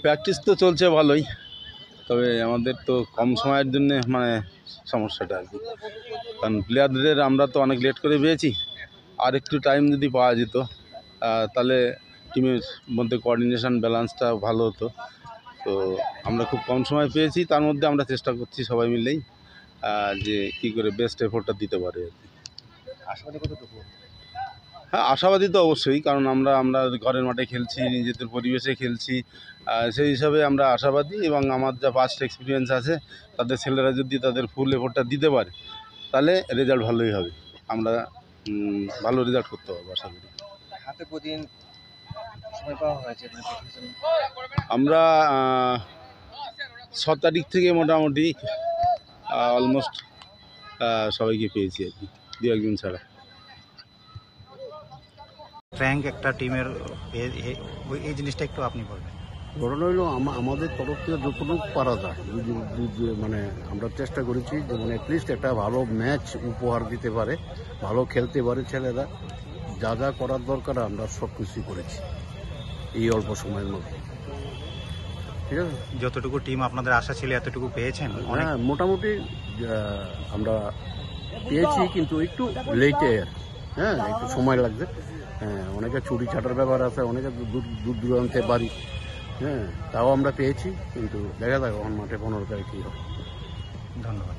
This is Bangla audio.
প্র্যাকটিস তো চলছে ভালোই, তবে আমাদের তো কম সময়ের জন্যে মানে সমস্যাটা আর কি। কারণ প্লেয়ারদের আমরা তো অনেক লেট করে পেয়েছি, আর একটু টাইম যদি পাওয়া যেত তাহলে টিমের মধ্যে কোঅর্ডিনেশন ব্যালেন্সটা ভালো হতো। তো আমরা খুব কম সময় পেয়েছি, তার মধ্যে আমরা চেষ্টা করছি সবাই মিলেই যে কী করে বেস্ট এফোর্টটা দিতে পারে আর কি। আশাবাদী কতটুকু? হ্যাঁ, আশাবাদী তো অবশ্যই, কারণ আমরা ঘরের মাঠে খেলছি, নিজেদের পরিবেশে খেলছি, সেই হিসাবে আমরা আশাবাদী। এবং আমার যা পাস্ট এক্সপিরিয়েন্স আছে, তাদের ছেলেরা যদি তাদের ফুল এফোর্টটা দিতে পারে তাহলে রেজাল্ট ভালোই হবে। আমরা ভালো রেজাল্ট করতে পারবো আশা করি। হাতে কদিন সময় পাওয়া হয়েছে আমরা 6 তারিখ থেকে মোটামুটি অলমোস্ট সবাইকে পেয়েছি আর কি, দু একজন ছাড়া। র্যাঙ্ক একটা টিমের এই জিনিসটা একটু আপনি বলবেন। ঘটনা হইলো আমাদের তরফ থেকে যতটুকু পারা যায়, মানে আমরা চেষ্টা করেছি যে মানে অ্যাটলিস্ট একটা ভালো ম্যাচ উপহার দিতে পারে, ভালো খেলতে পারে ছেলেরা। যা যা করার দরকার আমরা সব কিছুই করেছি এই অল্প সময়ের মধ্যে। ঠিক আছে, যতটুকু টিম আপনাদের আশা ছিল এতটুকু পেয়েছেন? হ্যাঁ, মোটামুটি আমরা পেয়েছি, কিন্তু একটু লেটে, হ্যাঁ, একটু সময় লাগবে। হ্যাঁ, অনেকে চুরি চাটার ব্যাপার আছে, অনেকে দূর দূরান্তে বাড়ি, হ্যাঁ, তাও আমরা পেয়েছি। কিন্তু দেখা যাক এখন মাঠে 15 তারিখ কী হবে। ধন্যবাদ।